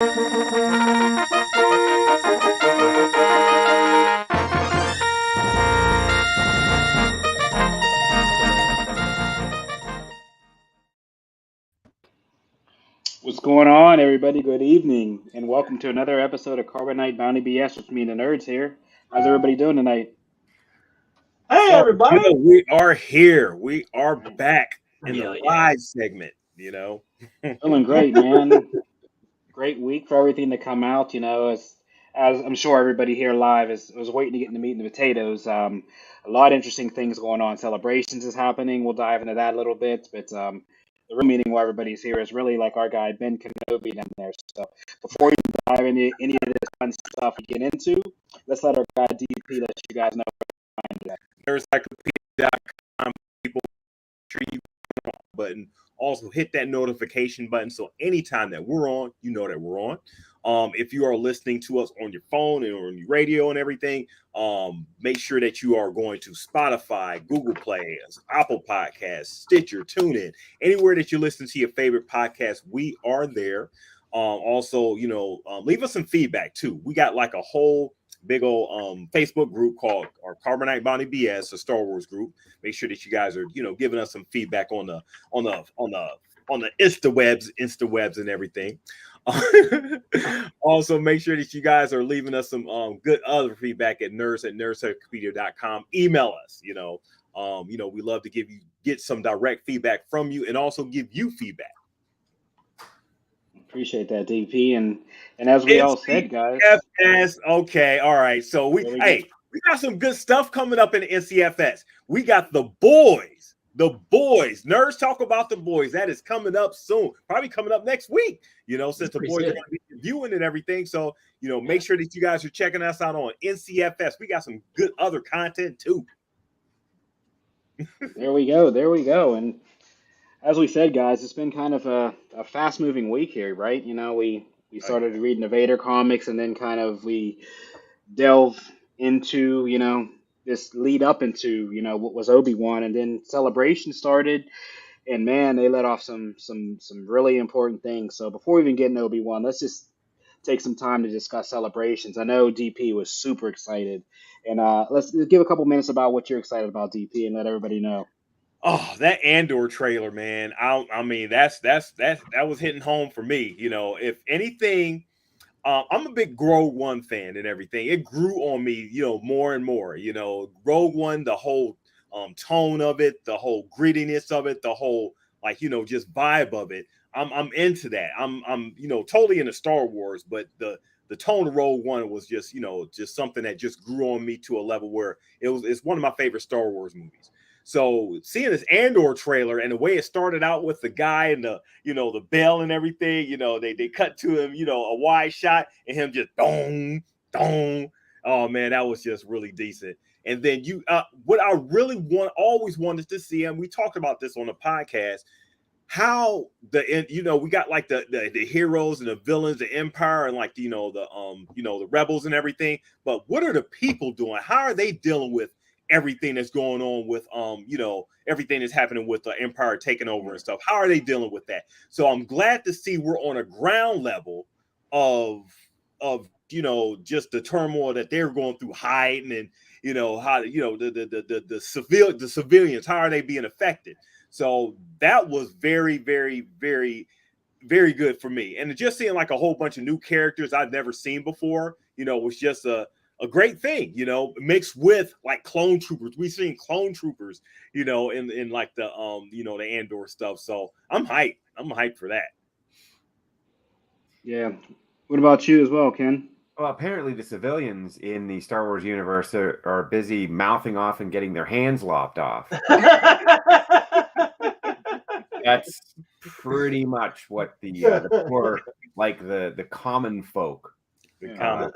What's going on, everybody? Good evening, and welcome to another episode of Carbonite Bounty BS with me and the nerds here. How's everybody doing tonight? Hey, Oh, everybody. good. We are here. We are back in Hell the yeah. live segment, Feeling great, man. Great week for everything to come out. As I'm sure everybody here live is was waiting to get in the meat and the potatoes. A lot of interesting things going on. Celebrations is happening. We'll dive into that a little bit, but the real meaning why everybody's here is really like our guy Ben Kenobi down there. So before we dive into any of this fun stuff we get into, let's let our guy DP let you guys know. Nerdcyclopedia.com. People, make sure you hit the button. Also, hit that notification button so anytime that we're on, you know that we're on. If you are listening to us on your phone and on your radio and everything, make sure that you are going to Spotify, Google Play, Apple Podcasts, Stitcher, TuneIn, anywhere that you listen to your favorite podcast, we are there. Also, leave us some feedback too. We got like a whole big old Facebook group called our Carbonite Bounty BS, a Star Wars group. Make sure that you guys are, giving us some feedback on the Insta-webs and everything. Also, make sure that you guys are leaving us some good other feedback at nerdcyclopedia.com. Email us, we love to get some direct feedback from you and also give you feedback. Appreciate that, DP. And as we all said, guys. NCFS. Okay, all right. So we got some good stuff coming up in the NCFS. We got the boys. Nerds talk about the boys. That is coming up soon. Probably coming up next week. Since the boys are going to be reviewing and everything. So, make sure that you guys are checking us out on NCFS. We got some good other content too. There we go. And as we said, guys, it's been kind of a fast-moving week here, right? We started reading the Vader comics, and then kind of we delve into, this lead up into, what was Obi Wan, and then Celebration started, and man, they let off some really important things. So before we even get into Obi Wan, let's just take some time to discuss Celebrations. I know DP was super excited, and let's give a couple minutes about what you're excited about, DP, and let everybody know. Oh, that Andor trailer, man. I mean, that was hitting home for me. If anything, I'm a big Rogue One fan and everything. It grew on me, more and more. Rogue One, the whole tone of it, the whole grittiness of it, the whole just vibe of it. I'm into that. I'm totally into Star Wars, but the tone of Rogue One was just just something that just grew on me to a level where it's one of my favorite Star Wars movies. So seeing this Andor trailer and the way it started out with the guy and the bell and everything, they cut to him, a wide shot and him just dong, dong. Oh man, that was just really decent. And then what I really always wanted to see, and we talked about this on the podcast, how we got like the heroes and the villains, the Empire, and like the rebels and everything. But what are the people doing? How are they dealing with everything that's going on with everything that's happening with the Empire taking over and stuff? How are they dealing with that? So I'm glad to see we're on a ground level of just the turmoil that they're going through, hiding, and how the civilians, how are they being affected? So that was very, very, very, very good for me. And just seeing like a whole bunch of new characters I've never seen before, was just a great thing, mixed with like clone troopers. We've seen clone troopers, in like the the Andor stuff. So I'm hyped. I'm hyped for that. Yeah. What about you as well, Ken? Well, apparently the civilians in the Star Wars universe are busy mouthing off and getting their hands lopped off. That's pretty much what the poor, like the common folk, have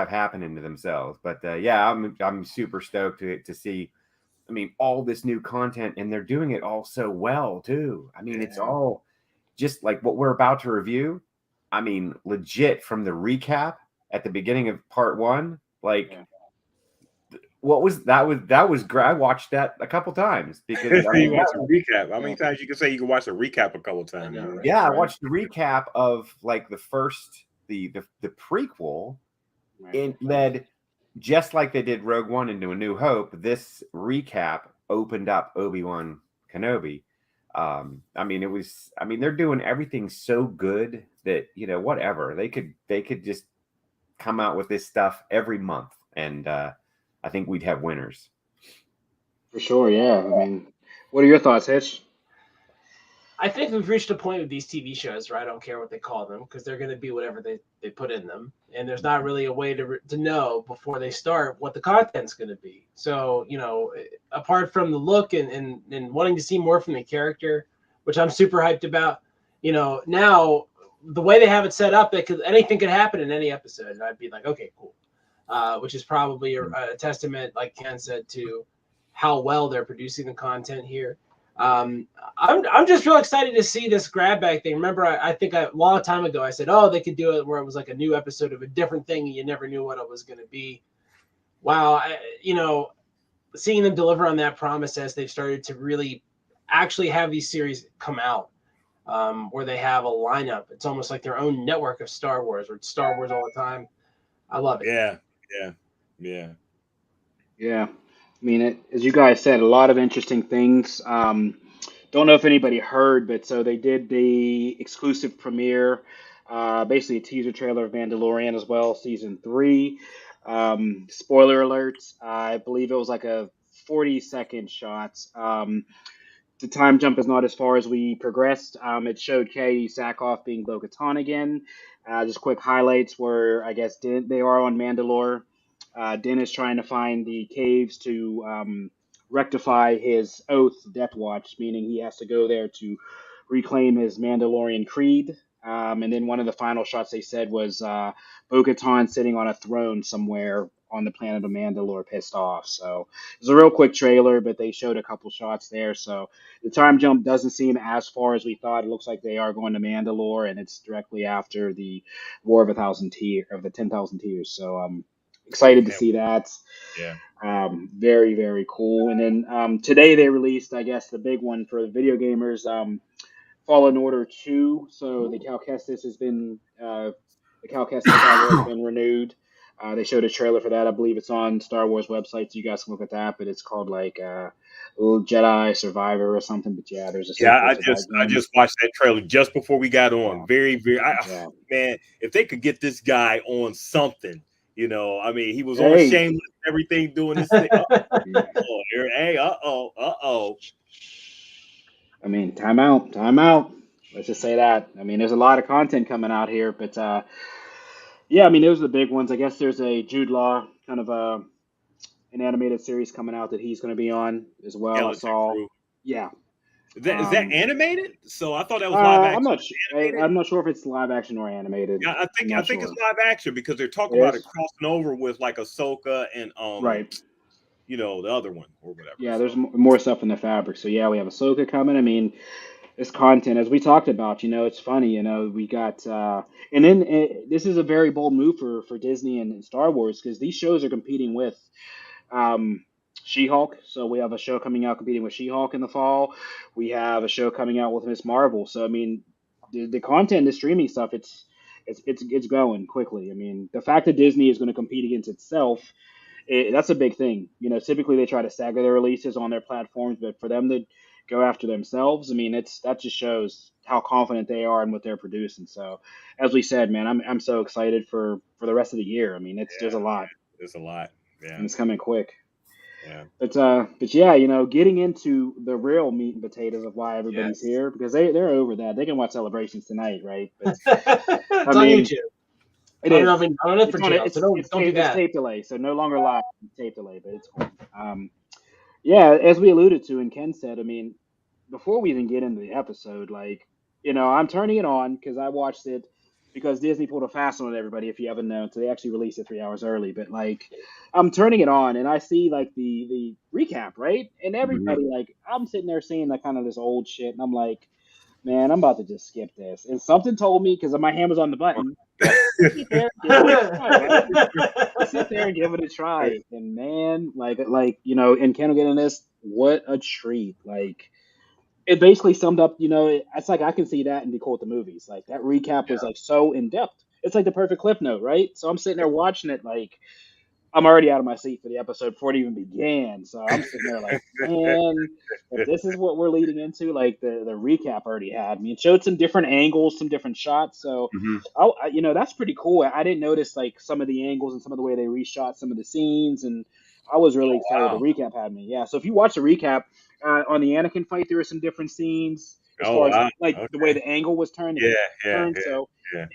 happening to themselves. But I'm super stoked to see. I mean, all this new content, and they're doing it all so well too. I mean, it's all just like what we're about to review. I mean, legit from the recap at the beginning of part one, like What was that? That was great. I watched that a couple times because You watch a recap. How many times you can say you can watch a recap a couple times? know, right? yeah, I watched the recap of like the prequel. It led just like they did Rogue One into A New Hope. This recap opened up Obi Wan Kenobi. I mean, they're doing everything so good that whatever they could just come out with this stuff every month, and I think we'd have winners. For sure, yeah. I mean, what are your thoughts, Hitch? I think we've reached a point with these TV shows where I don't care what they call them because they're going to be whatever they put in them. And there's not really a way to know before they start what the content's going to be. So, apart from the look and wanting to see more from the character, which I'm super hyped about, now the way they have it set up, anything could happen in any episode. And I'd be like, okay, cool. Which is probably a testament, like Ken said, to how well they're producing the content here. I'm just real excited to see this grab bag thing. Remember, I think a long time ago I said, oh, they could do it where it was like a new episode of a different thing and you never knew what it was going to be. Wow, seeing them deliver on that promise as they've started to really actually have these series come out, where they have a lineup. It's almost like their own network of Star Wars, or Star Wars all the time. I love it. Yeah. I mean, as you guys said, a lot of interesting things. Don't know if anybody heard, but so they did the exclusive premiere, basically a teaser trailer of Mandalorian as well, season 3. Spoiler alert, I believe it was like a 40-second shot. The time jump is not as far as we progressed. It showed Katie Sackhoff being Bo-Katan again. Just quick highlights where I guess they are on Mandalore. Din is trying to find the caves to rectify his oath, Death Watch, meaning he has to go there to reclaim his Mandalorian creed. And then one of the final shots they said was Bo-Katan sitting on a throne somewhere on the planet of Mandalore, pissed off. So it was a real quick trailer, but they showed a couple shots there. So the time jump doesn't seem as far as we thought. It looks like they are going to Mandalore, and it's directly after the War of 10,000 Tears. So excited to see that. Yeah. Very, very cool. And then today they released, I guess, the big one for the video gamers, Fallen Order 2. So the Cal Kestis has been renewed. They showed a trailer for that. I believe it's on Star Wars website, so you guys can look at that. But it's called like Little Jedi Survivor or something. But yeah, there's a I just watched that trailer just before we got on. Very, very man. If they could get this guy on something, I mean, he was on Shameless and everything doing this thing. I mean, time out. Let's just say that. I mean, there's a lot of content coming out here, but yeah, I mean, those are the big ones. I guess there's a Jude Law kind of an animated series coming out that he's going to be on as well. I saw. Yeah. Is that animated? So I thought that was live action. I'm not sure if it's live action or animated. Yeah, I think it's live action because they're talking about it crossing over with like Ahsoka and right. The other one or whatever. Yeah, there's more stuff in the fabric. So yeah, we have Ahsoka coming. I mean, this content, as we talked about, it's funny. We got, and then this is a very bold move for Disney and Star Wars because these shows are competing with She-Hulk. So we have a show coming out competing with She-Hulk in the fall. We have a show coming out with Miss Marvel. So I mean, the content, the streaming stuff, it's going quickly. I mean, the fact that Disney is going to compete against itself. That's a big thing. Typically they try to stagger their releases on their platforms, but for them to go after themselves, I mean, that just shows how confident they are in what they're producing. So, as we said, man, I'm so excited for the rest of the year. I mean, there's a lot. There's a lot. Yeah. And it's coming quick. Yeah. But yeah, getting into the real meat and potatoes of why everybody's here, because they're over that. They can watch Celebrations tonight, right? But, it's on YouTube. It is. I don't know for jail, so don't do that. It's tape delay, so no longer live. It's tape delay, but it's cool. Yeah, as we alluded to and Ken said, I mean, before we even get into the episode, I'm turning it on because I watched it because Disney pulled a fast one on everybody, if you haven't known. So they actually released it 3 hours early. But I'm turning it on and I see the recap, right? And everybody I'm sitting there seeing kind of this old shit, and I'm like, man, I'm about to just skip this. And something told me, because my hand was on the button, Sit there, give it a try, man. Sit there and give it a try. And man, in Kendall getting this, what a treat! Like it basically summed up. It's like I can see that in the quote the movies. Like that recap was like so in depth. It's like the perfect clip note, right? So I'm sitting there watching it like I'm already out of my seat for the episode before it even began. So I'm sitting there like, man, if this is what we're leading into, like the recap already had me. It showed some different angles, some different shots. So, that's pretty cool. I didn't notice like some of the angles and some of the way they reshot some of the scenes, and I was really excited. The recap had me. Yeah. So if you watch the recap on the Anakin fight, there were some different scenes as far as the way the angle was turned. So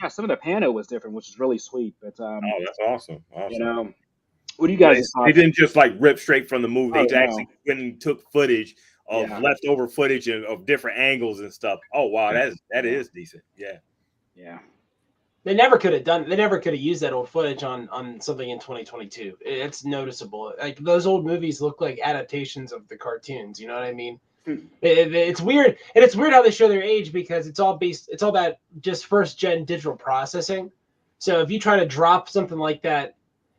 some of the pano was different, which is really sweet. But that's awesome. What do you guys thought? They didn't just like rip straight from the movie. They actually went and took footage of leftover footage of different angles and stuff. Oh wow, that is decent. Yeah. They never could have done. They never could have used that old footage on something in 2022. It's noticeable. Like those old movies look like adaptations of the cartoons. You know what I mean? It's weird, and it's weird how they show their age because it's all that just first gen digital processing. So if you try to drop something like that.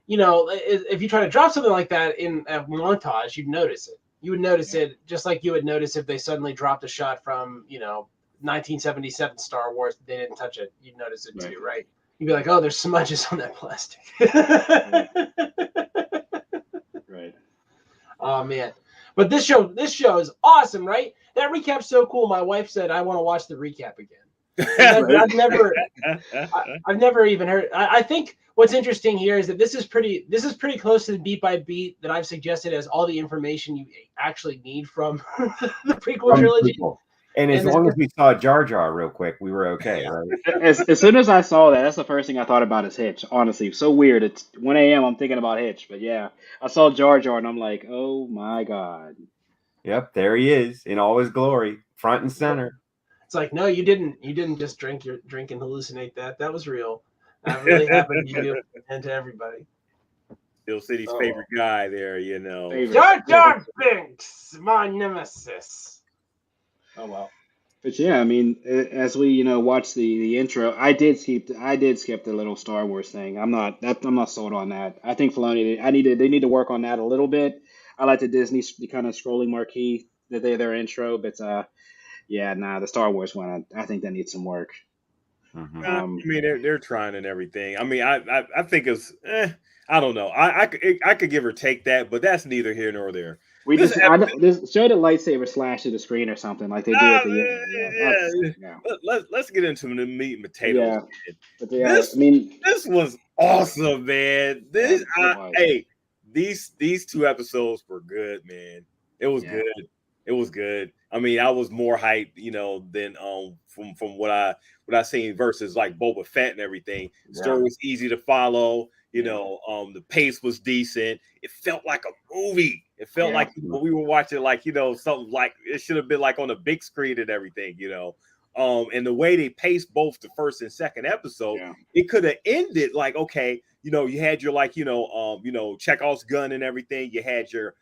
If you try to drop something like that in a montage, you'd notice it. You would notice it just like you would notice if they suddenly dropped a shot from, 1977 Star Wars. They didn't touch it. You'd notice it too, right? You'd be like, oh, there's smudges on that plastic. Right. Oh, man. But this show is awesome, right? That recap's so cool. My wife said, I want to watch the recap again. I've never even heard. I think what's interesting here is that this is pretty close to the beat by beat that I've suggested as all the information you actually need from the prequel trilogy. And as long as we saw Jar Jar real quick, we were okay, right? As soon as I saw that's the first thing I thought about is Hitch. Honestly, so weird. It's 1 a.m. I'm thinking about Hitch, but yeah, I saw Jar Jar and I'm like, oh my god. Yep, there he is in all his glory, front and center. It's like, no, you didn't just drink and hallucinate that. That was real. That really happened to you and to everybody. Steel City's favorite guy there, Jar Jar Binks, my nemesis. Oh well. But yeah, I mean, as we watch the intro, I did skip the little Star Wars thing. I'm not sold on that. I think Filoni they need to work on that a little bit. I like the Disney kind of scrolling marquee that their intro, but the Star Wars one, I think that needs some work. Mm-hmm. I mean, they're trying and everything. I mean, I think it's I don't know. I could give or take that, but that's neither here nor there. Just show the lightsaber slash to the screen or something like they do at the end. Let's get into the meat and potatoes. Yeah. This was awesome, man. These 2 episodes were good, man. It was good. It was good. I mean, I was more hyped, than from what I seen versus like Boba Fett and everything. The story was easy to follow. The pace was decent. It felt like a movie. It felt like we were watching, like something like it should have been like on a big screen and everything. And the way they paced both the first and second episode, it could have ended like, okay, you had your like Chekhov's gun and everything. You had your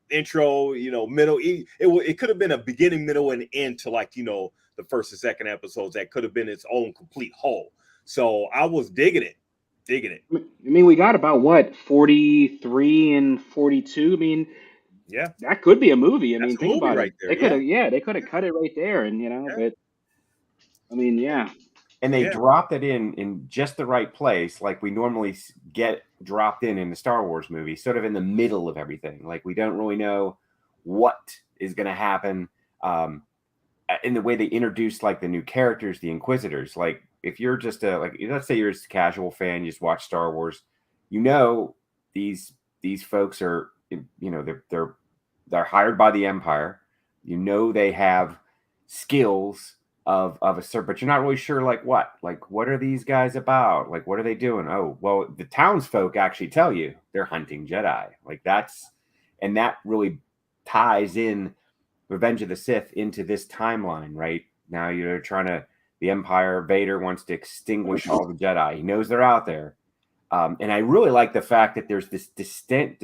intro, middle. It could have been a beginning, middle, and end to like the first and second episodes. That could have been its own complete whole. So I was digging it. I mean, we got about what 43 and 42. I mean, that could be a movie. I mean, think about right it. There, they could have cut it right there, and but I mean, And they dropped it in just the right place, like we normally get dropped in the Star Wars movie, sort of in the middle of everything. Like we don't really know what is going to happen in the way they introduced like the new characters, the Inquisitors. Like if you're just let's say you're just a casual fan, you just watch Star Wars, these folks are, they're hired by the Empire. They have skills of a certain, but you're not really sure what are these guys about? Like, what are they doing? Oh, well, the townsfolk actually tell you they're hunting Jedi. Like that really ties in Revenge of the Sith into this timeline, right? Now the Empire, Vader wants to extinguish all the Jedi. He knows they're out there. And I really like the fact that there's this disdain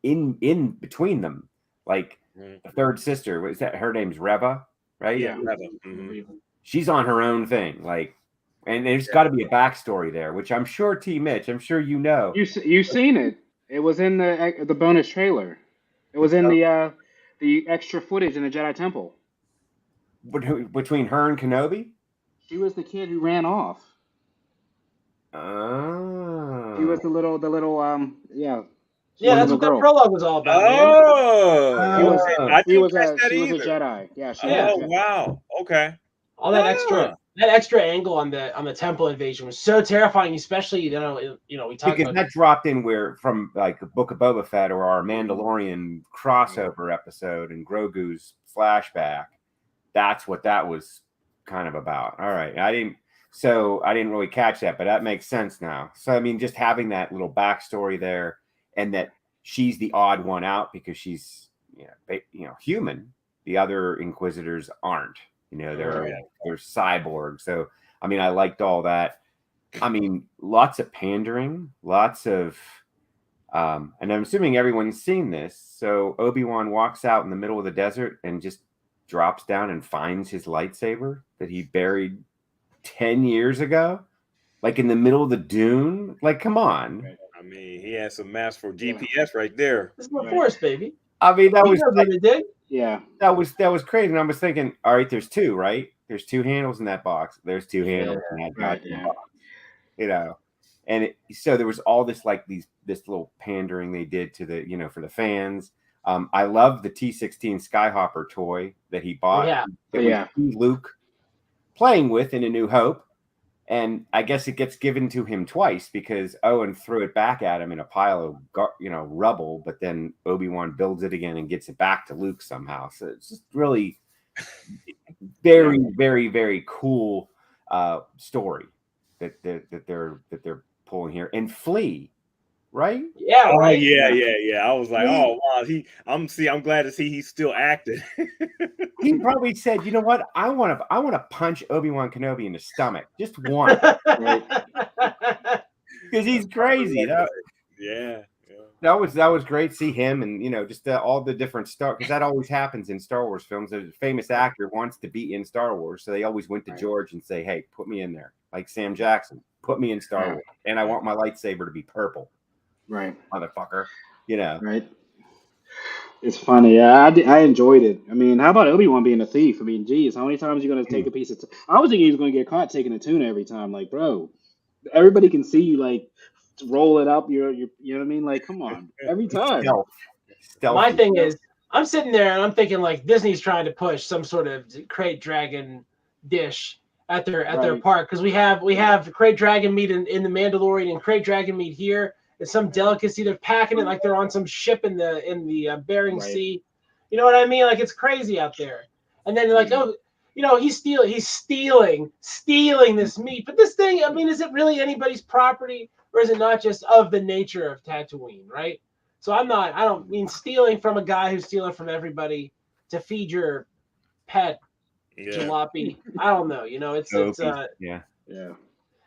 in between them. Like the third sister, what is that? Her name's Reva, right? Yeah, Reva. Mm-hmm. she's on her own thing. Like, and there's got to be a backstory there, which I'm sure T-Mitch, I'm sure you know. You've seen it. It was in the bonus trailer. It was in the extra footage in the Jedi Temple. Between her and Kenobi? She was the kid who ran off. Oh. She was the little yeah. Yeah, that's what that prologue was all about, man. I She didn't was catch that a either. Jedi. Yeah, she Yeah. was a Jedi. Wow. Okay. All that extra angle on the temple invasion was so terrifying, especially we talked because about that dropped in where from like the Book of Boba Fett or our Mandalorian crossover episode and Grogu's flashback. That's what that was kind of about. All right, I didn't really catch that, but that makes sense now. So I mean, just having that little backstory there, and that she's the odd one out because she's human. The other Inquisitors aren't. They're cyborg. So, I mean, I liked all that. I mean, lots of pandering, lots of, and I'm assuming everyone's seen this. So Obi Wan walks out in the middle of the desert and just drops down and finds his lightsaber that he buried 10 years ago, like in the middle of the dune. Like, come on. I mean, he had some maps for GPS right there. This is the Force, baby. I mean, that was what it did. Yeah, that was crazy. And I was thinking, all right, there's two, right? There's two handles in that box. There's two handles in that goddamn box. And so there was all this this little pandering they did to the for the fans. I love the T16 Skyhopper toy that he bought. Yeah, Luke playing with in A New Hope. And I guess it gets given to him twice because Owen threw it back at him in a pile of rubble, but then Obi-Wan builds it again and gets it back to Luke somehow. So it's just really very, very, very cool story that they're pulling here. And Flea, right? Yeah, right. right. Yeah. I was like, oh wow, I'm glad to see he's still acting. He probably said, you know what? I want to punch Obi-Wan Kenobi in the stomach. Just one. Because he's crazy. That was great to see him and just all the different stuff, because that always happens in Star Wars films. A famous actor wants to be in Star Wars, so they always went to George and say, hey, put me in there. Like Sam Jackson, put me in Star Wars. And I want my lightsaber to be purple. Right. Motherfucker. Right. It's funny. Yeah, I enjoyed it. I mean, how about Obi-Wan being a thief? I mean, geez, how many times are you going to take a piece of I was thinking he was going to get caught taking a tuna every time. Like, bro, everybody can see you, like, roll it up. You know what I mean? Like, come on. Every time. Stealth. My thing is, I'm sitting there and I'm thinking, like, Disney's trying to push some sort of crate dragon dish at their park, because we have crate dragon meat in the Mandalorian and crate dragon meat here. It's some delicacy. They're packing it like they're on some ship in the Bering Sea. You know what I mean? Like, it's crazy out there. And then they're like, oh, he's stealing this meat. But this thing, I mean, is it really anybody's property, or is it not just of the nature of Tatooine, right? So I don't mean stealing from a guy who's stealing from everybody to feed your pet jalopy. I don't know. It's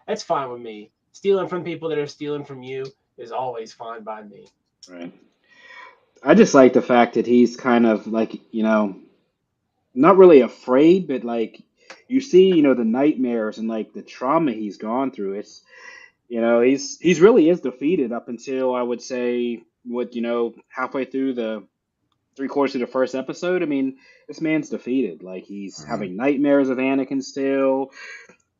it's fine with me. Stealing from people that are stealing from you is always fine by me. Right. I just like the fact that he's kind of like, not really afraid, but like you see, the nightmares and like the trauma he's gone through. It's, he's really is defeated up until I would say halfway through the 3/4 of the first episode. I mean, this man's defeated. Like, he's having nightmares of Anakin still.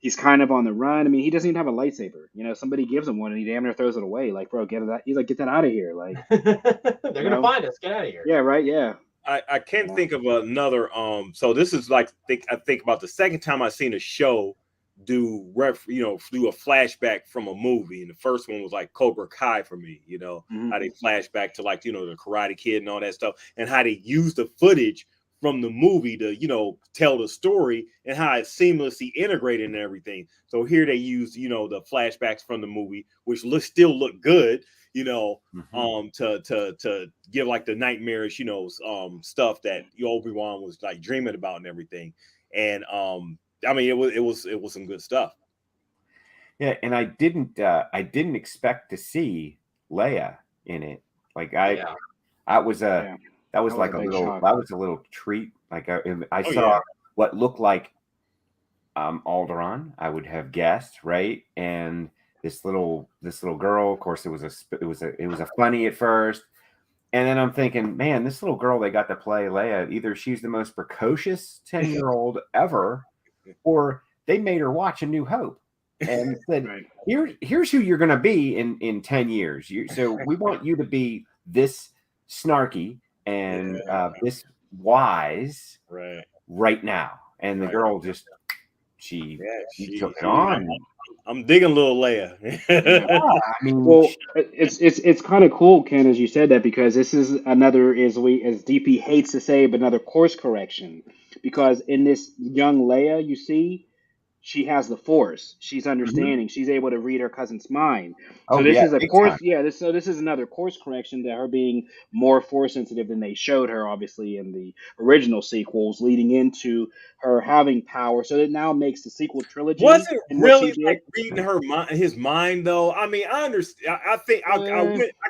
He's kind of on the run. I mean, he doesn't even have a lightsaber. Somebody gives him one and he damn near throws it away. Like, bro, get that. He's like, get that out of here. Like, they're gonna find us. Get out of here. Yeah, right. Yeah. I can't think of another. So this is like I think about the second time I've seen a show do a flashback from a movie, and the first one was like Cobra Kai for me. How they flash back to like the Karate Kid and all that stuff, and how they use the footage from the movie to tell the story, and how it's seamlessly integrated and everything. So here they use the flashbacks from the movie, which still look good, to give like the nightmarish stuff that Obi-Wan was like dreaming about and everything. And I mean, it was some good stuff. Yeah, and I didn't expect to see Leia in it. Like that was a little treat. Like I saw what looked like Alderaan, I would have guessed, right? And this little girl, of course, it was a funny at first. And then I'm thinking, man, this little girl they got to play Leia, either she's the most precocious 10-year-old ever, or they made her watch A New Hope and said, Right. here's who you're going to be in 10 years. So we want you to be this snarky and this wise right now. And the girl just, she took it on. I'm digging little Leia. I mean, Well, it's kind of cool, Ken, as you said that, because this is another, as DP hates to say, but another course correction. Because in this young Leia, you see, she has the Force. She's understanding. She's able to read her cousin's mind. So this is a big course. time. Yeah. This is another course correction to her being more Force sensitive than they showed her, obviously, in the original sequels, leading into her having power. So it now makes the sequel trilogy. Was it and what she really did. like reading his mind though? I mean, I understand. I think I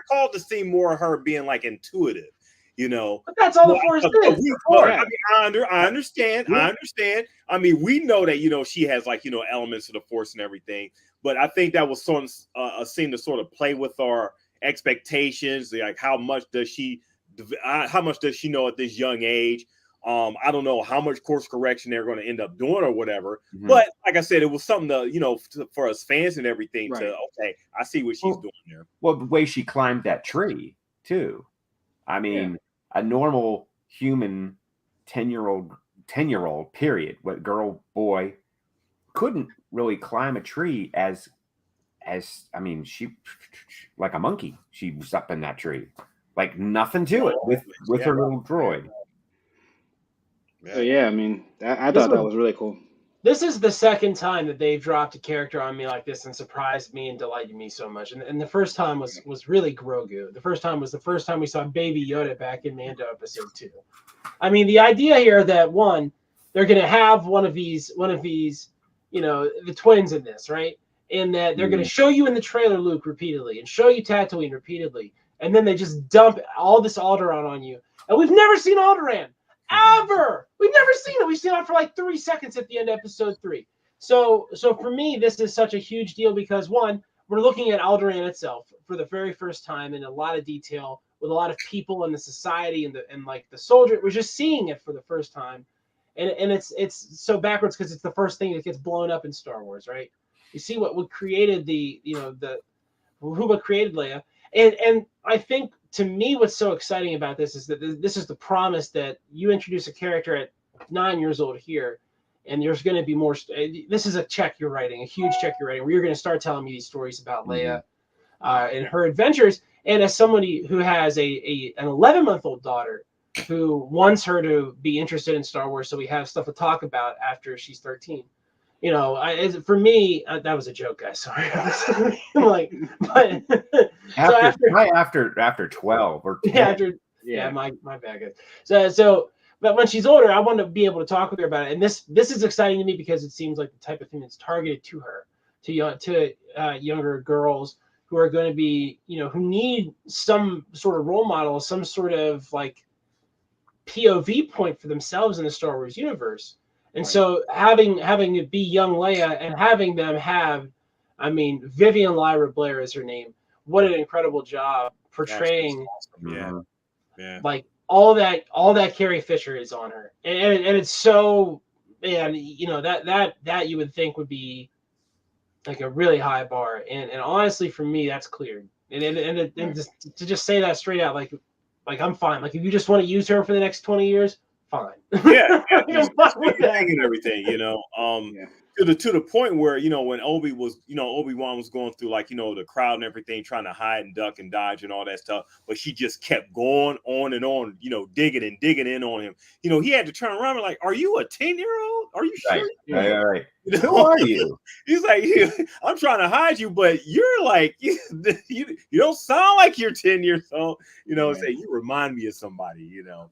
called to see more of her being like intuitive. You know, But that's all the Force is. I mean, I understand. I understand. I mean, we know that, you know, she has like, you know, elements of the Force and everything. But I think that was sort of a scene to sort of play with our expectations. Like, how much does she know at this young age? I don't know how much course correction they're going to end up doing or whatever. Mhm. But like I said, it was something to, you know, for us fans and everything Right. to, okay, I see what she's doing there. Well, the way she climbed that tree too. I mean, a normal human 10-year-old period, what girl, boy, couldn't really climb a tree as I mean, she like a monkey. She was up in that tree, like nothing to it with her little droid. So yeah, I mean, I thought that was really cool. This is the second time that they've dropped a character on me like this and surprised me and delighted me so much. And the first time was really Grogu. The first time we saw Baby Yoda back in Mando Episode 2. I mean, the idea here that one, they're going to have one of these, you know, the twins in this, right? And that they're going to show you in the trailer Luke repeatedly and show you Tatooine repeatedly, and then they just dump all this Alderaan on you. And we've never seen Alderaan. Ever. We've never seen it. We've seen it for like 3 seconds at the end of Episode 3. So for me, this is such a huge deal because one, we're looking at Alderaan itself for the very first time in a lot of detail with a lot of people in the society and like the soldier. We're just seeing it for the first time, and it's so backwards because it's the first thing that gets blown up in Star Wars, right? You see what created what created Leia, and I think. To me, what's so exciting about this is that this is the promise that you introduce a character at 9 years old here, and there's going to be more. This is a check you're writing, a huge check you're writing, where you're going to start telling me these stories about Leia and her adventures. And as somebody who has an 11-month-old daughter who wants her to be interested in Star Wars, so we have stuff to talk about after she's 13. You know, for me, that was a joke, guys. Sorry. Like, but after 12 or 10. My bad, guys. So, but when she's older, I want to be able to talk with her about it. And this is exciting to me because it seems like the type of thing that's targeted to her, to younger girls who are going to be, you know, who need some sort of role model, some sort of like POV point for themselves in the Star Wars universe. And so having it be young Leia and having them have, I mean, Vivian Lyra Blair is her name. What an incredible job portraying, awesome. like all that Carrie Fisher is on her, and it's so, man, you know, that you would think would be like a really high bar, and honestly for me that's clear, and just, to just say that straight out, like I'm fine. Like if you just want to use her for the next 20 years. Fine. Yeah, and everything, you know. To the point where, you know, when Obi-Wan was going through, like, you know, the crowd and everything, trying to hide and duck and dodge and all that stuff, but she just kept going on and on, you know, digging in on him. You know, he had to turn around and like, "Are you a 10-year-old? Are you sure?" Right. You know? Who are you? He's like, "I'm trying to hide you, but you're like, you don't sound like you're 10 years old." You know, say you remind me of somebody, you know.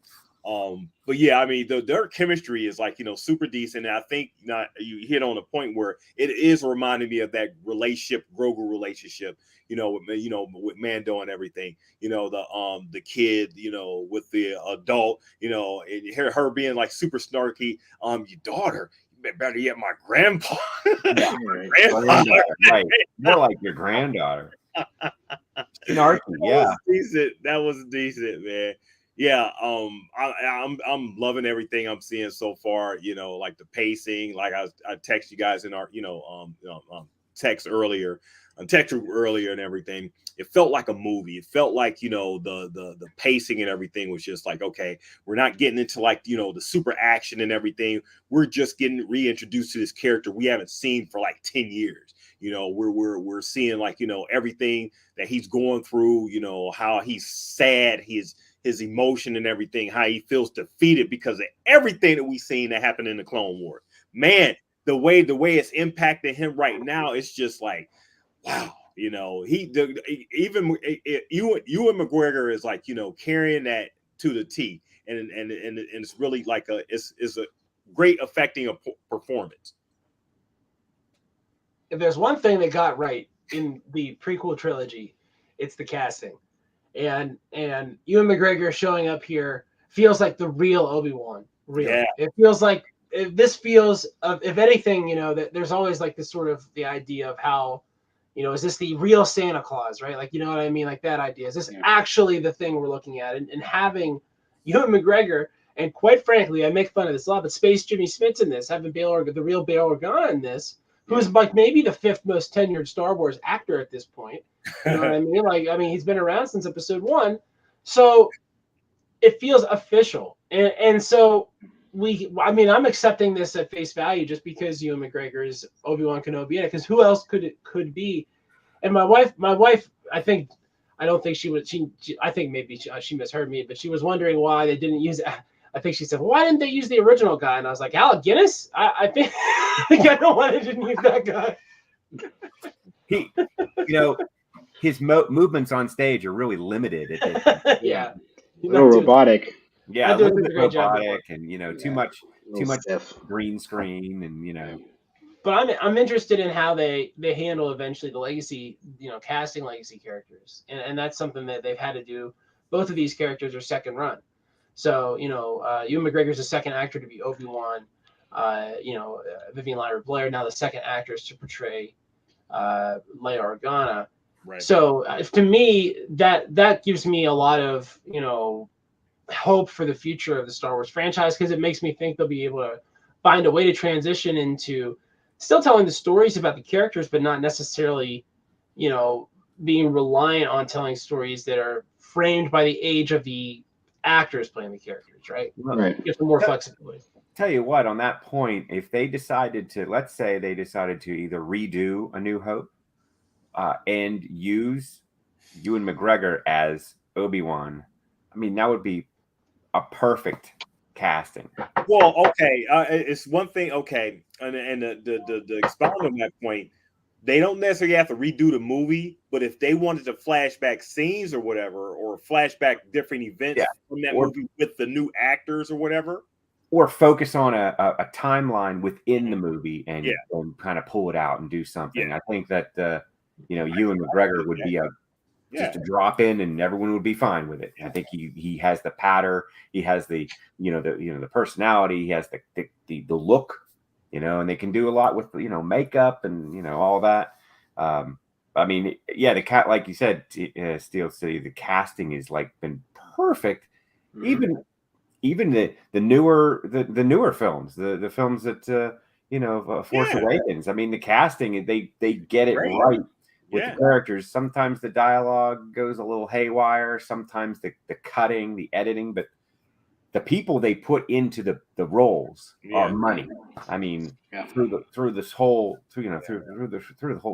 But yeah, I mean, their chemistry is like, you know, super decent. And I think you hit on a point where it is reminding me of that Grogu relationship, you know, with Mando and everything, you know, the kid, you know, with the adult, you know, and her being like super snarky, your daughter, better yet, my grandpa. Yeah, Grandfather. right. More like your granddaughter. Snarky, yeah. That was decent, man. Yeah, I'm loving everything I'm seeing so far. You know, like the pacing. Like I text you guys in our text earlier, text you earlier and everything. It felt like a movie. It felt like the pacing and everything was just like, okay, we're not getting into like the super action and everything. We're just getting reintroduced to this character we haven't seen for like 10 years. We're seeing like everything that he's going through. How he's sad, his emotion and everything, how he feels defeated because of everything that we've seen that happened in the Clone Wars. Man, the way it's impacting him right now, it's just like, wow. Ewan McGregor is like carrying that to the T, and it's really like it's a great affecting a performance. If there's one thing they got right in the prequel trilogy, it's the casting. And Ewan McGregor showing up here feels like the real Obi-Wan. Real. Yeah. It feels like if anything, that there's always like this sort of the idea of how, is this the real Santa Claus, right? Like, you know what I mean? Like that idea. Is this actually the thing we're looking at? And having Ewan McGregor, and quite frankly, I make fun of this a lot, but Space Jimmy Smits in this, having the real Bail Organa in this, who's like maybe the 5th most tenured Star Wars actor at this point. You know what I mean? Like, he's been around since episode 1. So it feels official. And so I'm accepting this at face value just because Ewan McGregor is Obi Wan Kenobi in it. Because who else could it be? And my wife, I think maybe she misheard me, but she was wondering why they didn't use. I think she said, "Why didn't they use the original guy?" And I was like, "Alec Guinness." I think I don't know why they didn't use that guy. He, his movements on stage are really limited. Yeah, a little robotic. Yeah, a little bit robotic, and too much green screen, and But I'm interested in how they handle eventually the legacy, casting legacy characters, and that's something that they've had to do. Both of these characters are second run, so Ewan McGregor's the second actor to be Obi-Wan. Vivian Lyra Blair now the second actress to portray Leia Organa. Right. So to me, that gives me a lot of hope for the future of the Star Wars franchise, because it makes me think they'll be able to find a way to transition into still telling the stories about the characters, but not necessarily, being reliant on telling stories that are framed by the age of the actors playing the characters, right? Right. Give them more flexibility. Tell you what, on that point, if they decided to, let's say they decided to either redo A New Hope and use Ewan McGregor as Obi-Wan, that would be a perfect casting. Well, okay, it's one thing. Okay, and the expound on that point, they don't necessarily have to redo the movie, but if they wanted to flashback scenes or whatever, or flashback different events from that movie with the new actors or whatever, or focus on a timeline within the movie and kind of pull it out and do something. I think that Ewan McGregor would be just a drop in, and everyone would be fine with it. I think he has the patter, he has the the personality, he has the look, and they can do a lot with makeup and all that. The cat, like you said, Steel City, the casting is like been perfect. Mm-hmm. Even the newer films, the films that Force Awakens. The casting, they get it right. With the characters, sometimes the dialogue goes a little haywire, sometimes the cutting, the editing, but the people they put into the roles are money. Through the whole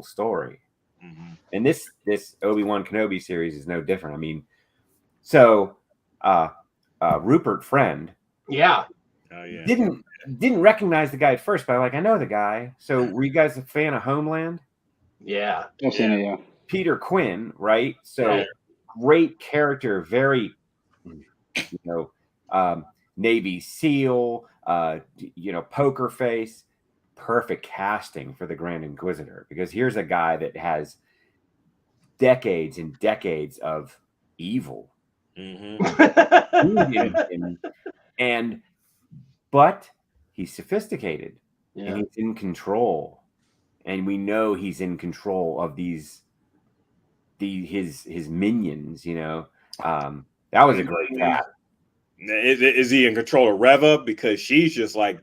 story. Mm-hmm. And this Obi Wan Kenobi series is no different. Rupert Friend, didn't recognize the guy at first, but I know the guy. So were you guys a fan of Homeland? Yeah. Peter Quinn, right? So great character, very, Navy SEAL, poker face, perfect casting for the Grand Inquisitor, because here's a guy that has decades and decades of evil. Mm-hmm. But he's sophisticated. and he's in control, and we know he's in control of his minions. You know, that was a great cap. Is he in control of Reva? Because she's just like,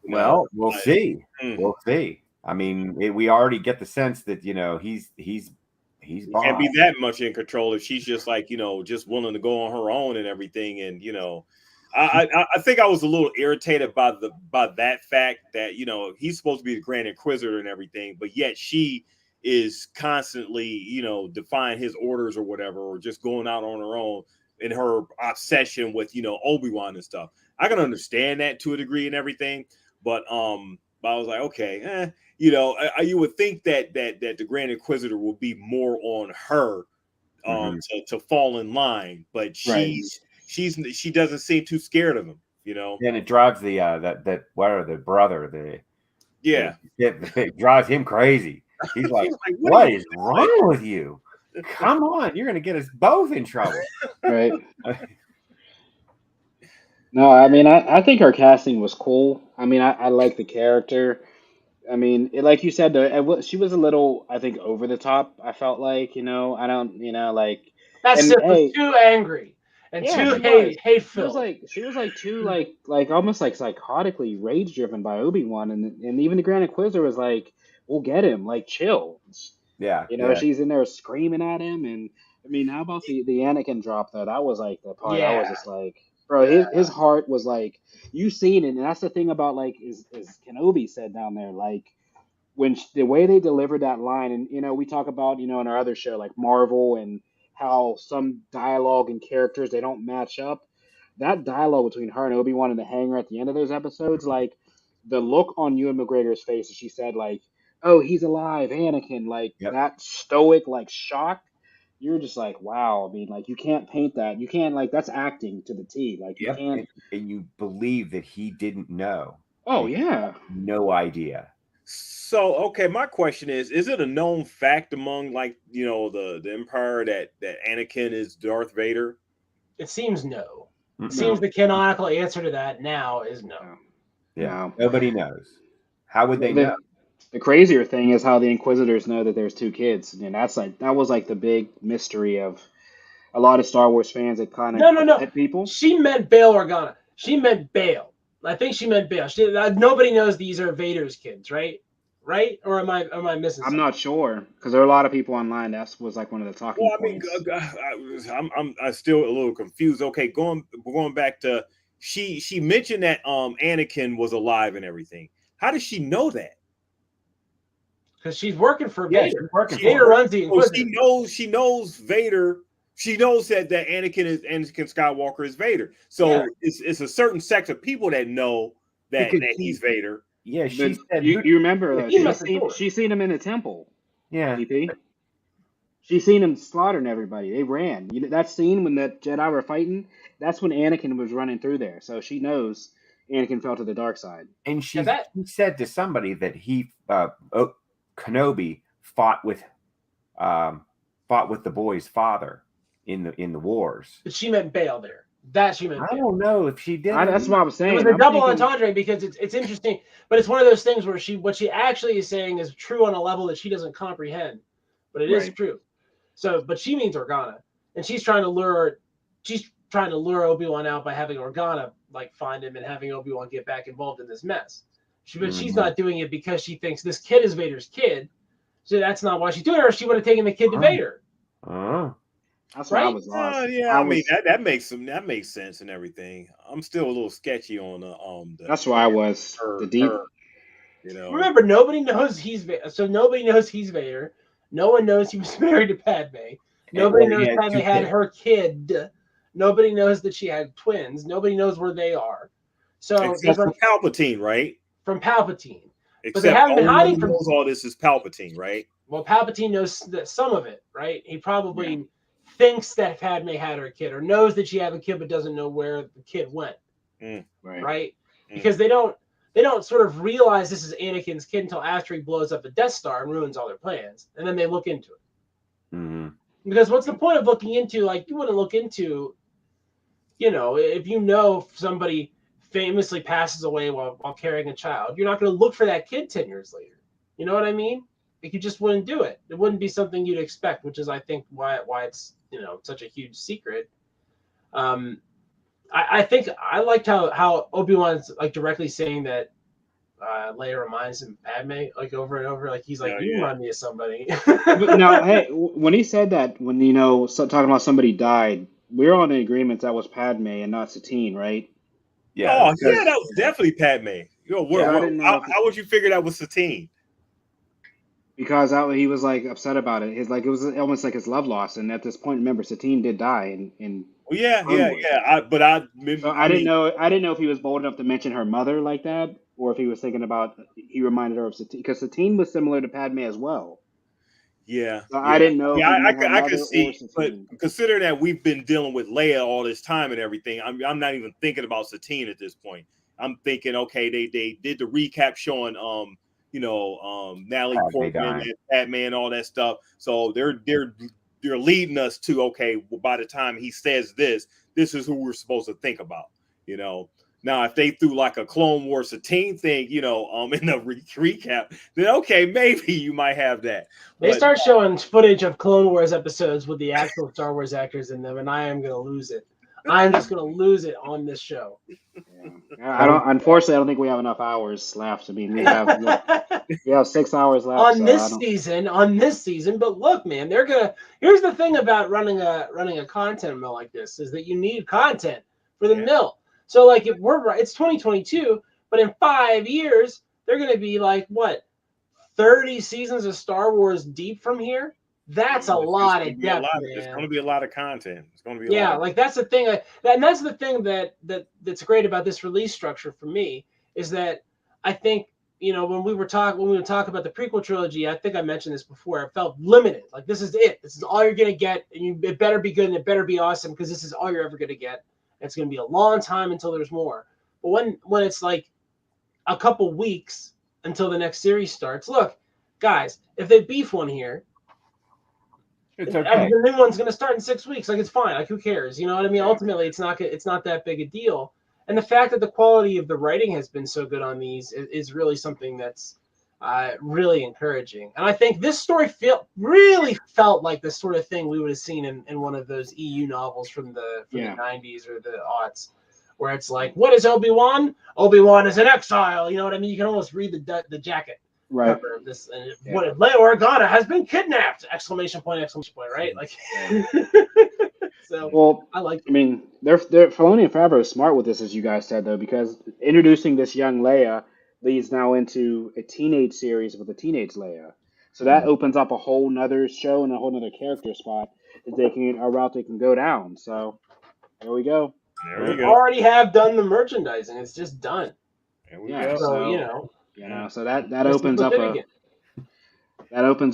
well, we'll see. We'll see. I mean, we already get the sense that he's can't be that much in control if she's just like just willing to go on her own and everything. And I think I was a little irritated by that fact that he's supposed to be the Grand Inquisitor and everything, but yet she is constantly defying his orders or whatever, or just going out on her own in her obsession with Obi Wan and stuff. I can understand that to a degree and everything, but I was like, okay, you would think that the Grand Inquisitor will be more on her to fall in line, but she doesn't seem too scared of him, And it drives the brother, it drives him crazy. He's like, what is wrong with you? Come on, you're gonna get us both in trouble. Right. No, I mean, I think her casting was cool. I mean, I like the character. I mean, like you said, she was a little, I think, over the top. I felt like, I don't, like. That shit was too angry and too hateful. She was like too like almost like psychotically rage driven by Obi-Wan, and even the Grand Inquisitor was like, "We'll get him, like chill." Yeah, she's in there screaming at him, and I mean, how about the Anakin drop though? That was like the part I was just like, bro, his heart was like, you seen it, and that's the thing about like is Kenobi said down there, like when the way they delivered that line, and we talk about in our other show like Marvel and how some dialogue and characters they don't match up. That dialogue between her and Obi-Wan in the hangar at the end of those episodes, like the look on Ewan McGregor's face as she said like, "Oh, he's alive, Anakin," like that stoic like shock. You're just like, wow. I mean, like you can't paint that. You can't like that's acting to the T. Like you can't. And you believe that he didn't know. Oh yeah. No idea. So, okay, my question is it a known fact among like, the Empire that Anakin is Darth Vader? It seems no. It seems the canonical answer to that now is no. Yeah. Nobody knows. How would they know? The crazier thing is how the Inquisitors know that there's two kids. And that was like the big mystery of a lot of Star Wars fans that kind of hit people. She meant Bail Organa. She meant Bail. I think she meant Bail. Nobody knows these are Vader's kids, right? Right? Or am I missing something? I'm not sure because there are a lot of people online. That was like one of the talking points. I'm still a little confused. Okay, going back to she mentioned that Anakin was alive and everything. How does she know that? Because she's working for Vader. Vader runs the Inquisitor. She knows Vader. She knows that Anakin Skywalker is Vader. So it's a certain sect of people that know that he's Vader. Yeah, she said. You remember? She's seen him in the temple. Yeah. DP. She's seen him slaughtering everybody. They ran. That scene when the Jedi were fighting. That's when Anakin was running through there. So she knows Anakin fell to the dark side. And she said to somebody that Kenobi fought with the boy's father in the wars. But she meant Bail there. That she meant. I don't know if she did. That's what I was saying. It was a double entendre because it's interesting, but it's one of those things where what she actually is saying is true on a level that she doesn't comprehend, but it is true. So, but she means Organa, and she's trying to lure Obi-Wan out by having Organa like find him and having Obi-Wan get back involved in this mess. But she's not doing it because she thinks this kid is Vader's kid. So that's not why she's doing it, or she would have taken the kid to Vader. That's why I was lost. That makes sense and everything. I'm still a little sketchy on the. That's why I was the deep. Remember, nobody knows he's Vader. So nobody knows he's Vader. No one knows he was married to Padme. Nobody knows Padme had her kid. Nobody knows that she had twins. Nobody knows where they are. So except from Palpatine, right? From Palpatine. Except but they haven't been hiding from all this is Palpatine, right? Well, Palpatine knows that some of it, right? He probably thinks that Padme had her kid, or knows that she had a kid, but doesn't know where the kid went. Right? Because they don't sort of realize this is Anakin's kid until after he blows up the Death Star and ruins all their plans, and then they look into it. Because what's the point of looking into? Like, you wouldn't look into, if you know somebody famously passes away while carrying a child, you're not going to look for that kid 10 years later. You know what I mean? Like, you just wouldn't do it. It wouldn't be something you'd expect, which is, I think, why it's, such a huge secret. I think I liked how Obi-Wan's like directly saying that Leia reminds him of Padme, like over and over. Like, he's like, you remind me of somebody. But now, hey, when he said that, when talking about somebody died, we're all in agreement that was Padme and not Satine, right? Yeah. Oh, yeah, that was definitely Padme. How would you figure that was Satine? Because he was like upset about it. It was almost like his love lost. And at this point, remember, Satine did die in Well, yeah. So I didn't know if he was bold enough to mention her mother like that, or if he was thinking about he reminded her of Satine, because Satine was similar to Padme as well. Yeah. So I didn't know if he meant her I mother could see, or Satine. but considering that we've been dealing with Leia all this time and everything, I'm not even thinking about Satine at this point. I'm thinking, okay, they did the recap showing Natalie Portman and Padme and all that stuff. So they're leading us to, okay, well, by the time he says this is who we're supposed to think about. Now if they threw like a Clone Wars Satine thing, in the recap, then okay, maybe you might have that. They start showing footage of Clone Wars episodes with the actual Star Wars actors in them, and I am gonna lose it. I'm just gonna lose it on this show. Yeah. Unfortunately, I don't think we have enough hours left. I mean, we have 6 hours left on this season. But look, man, here's the thing about running a content mill like this, is that you need content for the mill. So like, if it's 2022, but in 5 years they're gonna be like, what, 30 seasons of Star Wars deep from here? That's a lot of depth, man. There's going to be a lot of content. It's going to be like that's the thing, and that's the thing that's great about this release structure for me, is that I think, when we talk about the prequel trilogy, I think I mentioned this before, it felt limited. Like, this is it. This is all you're gonna get, and it better be good and it better be awesome, because this is all you're ever gonna get. And it's gonna be a long time until there's more. But when it's like a couple weeks until the next series starts, look, guys, if they beef one here, it's okay. The new one's gonna start in 6 weeks. Like, it's fine. Like, who cares? You know what I mean? Ultimately, it's not that big a deal. And the fact that the quality of the writing has been so good on these is really something that's really encouraging. And I think this story really felt like the sort of thing we would have seen in one of those EU novels from the 90s or the aughts, where it's like, what is Obi-Wan? Obi-Wan is in exile. You know what I mean? You can almost read the jacket. Right. Cover of this, and what if Leia Organa has been kidnapped! Exclamation point! Right? Like, so. Well, I mean, Filoni and Favreau are smart with this, as you guys said, though, because introducing this young Leia leads now into a teenage series with a teenage Leia. So that opens up a whole nother show and a whole nother character spot a route they can go down. So there we go. We already have done the merchandising. It's just done. There we go. So that opens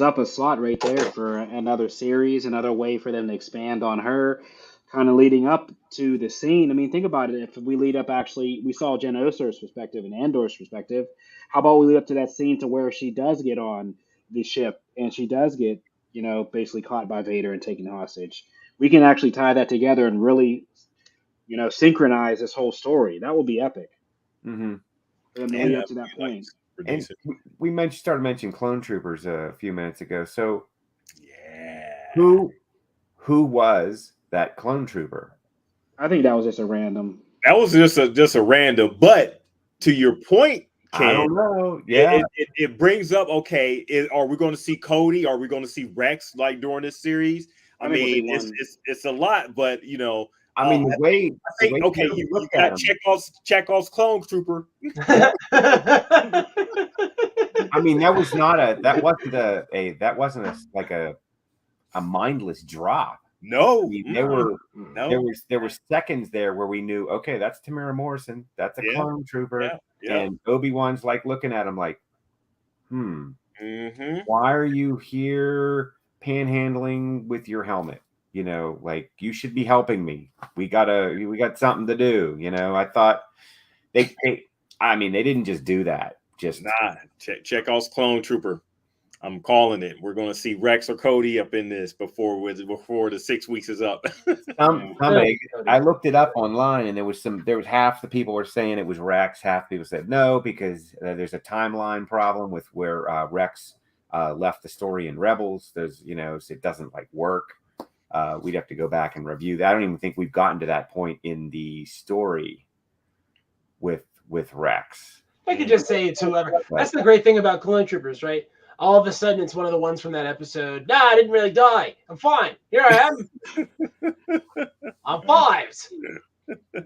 up a slot right there for another series, another way for them to expand on her, kind of leading up to the scene. I mean, think about it. If we lead up, we saw Jen Oster's perspective and Andor's perspective. How about we lead up to that scene to where she does get on the ship and she does get, basically caught by Vader and taken hostage? We can actually tie that together and really, synchronize this whole story. That will be epic. Mm-hmm. For them to lead up to that point. And we started mentioning clone troopers a few minutes ago. So, who was that clone trooper? I think that was just a random. That was just a random. But to your point, Ken, I don't know. Yeah, it brings up. Okay, are we going to see Cody? Are we going to see Rex like during this series? I mean, it's a lot, but I mean, the way you got Chekhov's clone trooper. I mean, that wasn't a mindless drop. No, I mean, there were seconds there where we knew, okay, that's Tamara Morrison, that's a clone trooper, and Obi-Wan's like looking at him like, why are you here panhandling with your helmet? Like, you should be helping me. We got something to do. I thought they didn't just do that. Just Chekhov's clone trooper. I'm calling it. We're going to see Rex or Cody up in this before the 6 weeks is up. Somebody, I looked it up online, and there was half the people were saying it was Rex, half the people said no because there's a timeline problem with where Rex left the story in Rebels. There's so it doesn't work. We'd have to go back and review that. I don't even think we've gotten to that point in the story with Rex. I could just say it's whoever. That's the great thing about Clone Troopers, right? All of a sudden, it's one of the ones from that episode. Nah, I didn't really die. I'm fine. Here I am. I'm fives.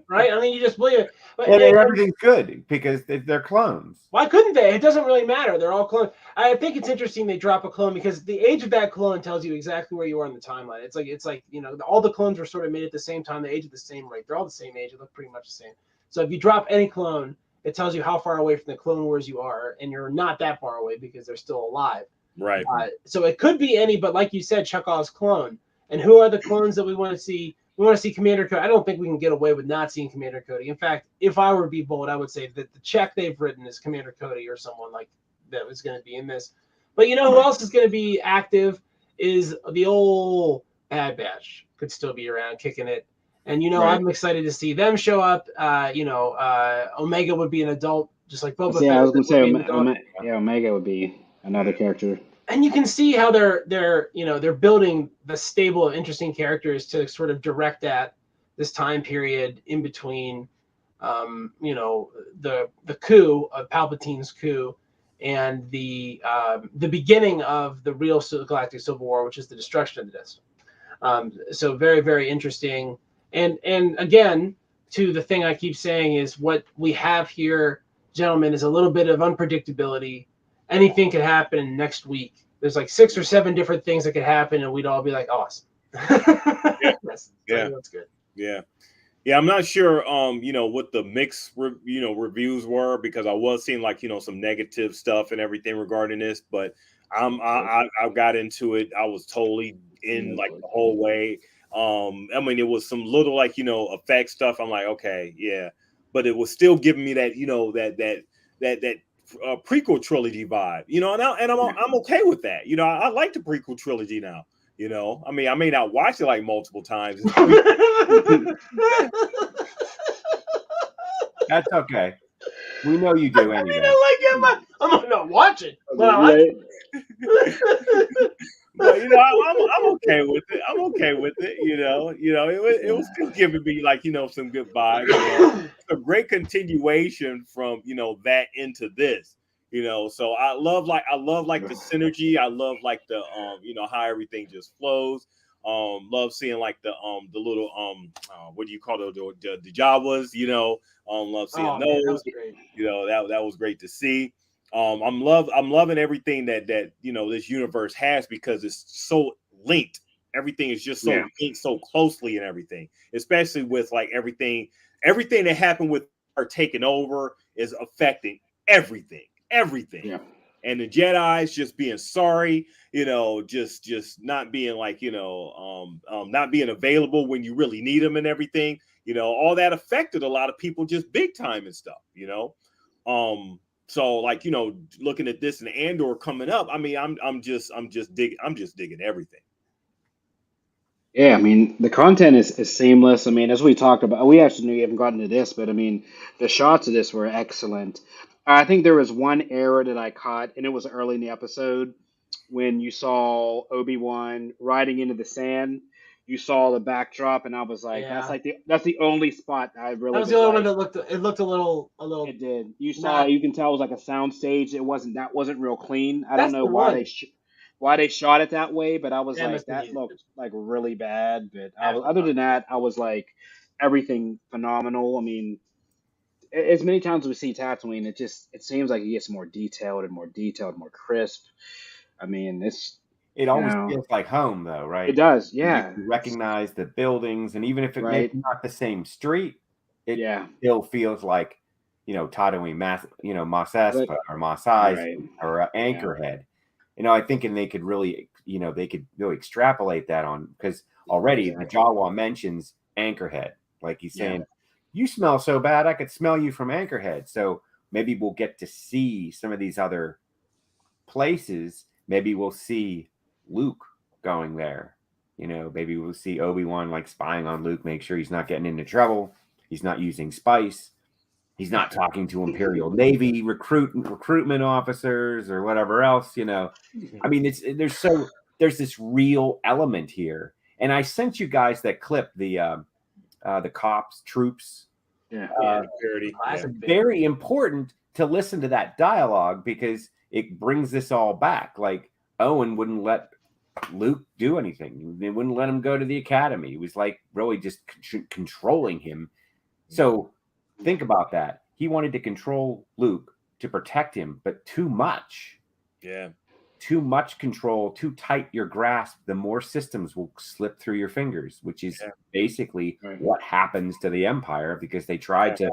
Right? I mean, you just believe it. But everything's good because they're clones. Why couldn't they? It doesn't really matter. They're all clones. I think it's interesting they drop a clone because the age of that clone tells you exactly where you are in the timeline. It's like all the clones were sort of made at the same time. The age at the same rate. They're all the same age. They look pretty much the same. So if you drop any clone, it tells you how far away from the Clone Wars you are, and you're not that far away because they're still alive. Right. So it could be any, but like you said, Chekhov's clone. And who are the clones that we want to see? We want to see Commander Cody. I don't think we can get away with not seeing Commander Cody. In fact, if I were to be bold, I would say that the check they've written is Commander Cody or someone like that was going to be in this. But who else is going to be active is the old Bad Batch could still be around kicking it. And, right. I'm excited to see them show up. Omega would be an adult, just like Boba Fett. Yeah, I was going to say, Omega would be another character. And you can see how they're building the stable of interesting characters to sort of direct at this time period in between, the coup of Palpatine's coup and the beginning of the real Galactic Civil War, which is the destruction of the Death Star. So very, very interesting. And again, to the thing I keep saying is what we have here, gentlemen, is a little bit of unpredictability. Anything could happen next week. There's 6 or 7 different things that could happen, and we'd all be like, awesome. That's good. Yeah. I'm not sure, what the mixed, reviews were, because I was seeing some negative stuff and everything regarding this, but I got into it. I was totally in the whole way. It was some little effect stuff. I'm like, okay, yeah, but it was still giving me that that prequel trilogy vibe, and I'm okay with that. I like the prequel trilogy now. I may not watch it multiple times. That's okay. We know you do anyway. I'm not watching, but I like it. But I'm okay with it. I'm okay with it. It was still giving me some good vibes. A great continuation from that into this. So I love the synergy. I love the how everything just flows. Love seeing the little what do you call it, the Jawas. Love seeing those. That was great to see. I'm loving everything that this universe has because it's so linked. Everything is just so linked so closely and everything, especially with everything that happened with her taking over is affecting everything. Yeah. And the Jedi's just being sorry, just not being not being available when you really need them and everything, all that affected a lot of people just big time and stuff, So looking at this and Andor coming up, I'm just digging everything. Yeah, the content is seamless. As we talked about, we actually haven't gotten to this, but the shots of this were excellent. I think there was one error that I caught, and it was early in the episode when you saw Obi-Wan riding into the sand. You saw the backdrop, and I was like, that's the only spot I really. That was the only one that looked a little. It did. You can tell it was a sound stage. That wasn't real clean. I don't know why they shot it that way, but I was that looked really bad. But other than that, I was everything phenomenal. As many times as we see Tatooine, it seems like it gets more detailed, more crisp. It always feels like home, though, right? It does, yeah. You recognize the buildings, and even if it may be not the same street, it still feels like Tatooine, Mos Espa or Mos Eisley or Anchorhead. I think, and they could really, extrapolate that on, because already the Jawa mentions Anchorhead, like he's saying. You smell so bad, I could smell you from Anchorhead. So maybe we'll get to see some of these other places. maybe we'll see Luke going there. Maybe we'll see Obi-Wan like spying on Luke, make sure he's not getting into trouble. He's not using spice. He's not talking to Imperial Navy recruitment officers or whatever else, I mean, there's this real element here. And I sent you guys that clip, the troops. Very important to listen to that dialogue because it brings this all back. Like Owen wouldn't let Luke do anything. They wouldn't let him go to the academy. He was like really just controlling him. So think about that. He wanted to control Luke to protect him, but too much. Yeah. Too much control, too tight your grasp, the more systems will slip through your fingers, which is basically what happens to the Empire because they tried to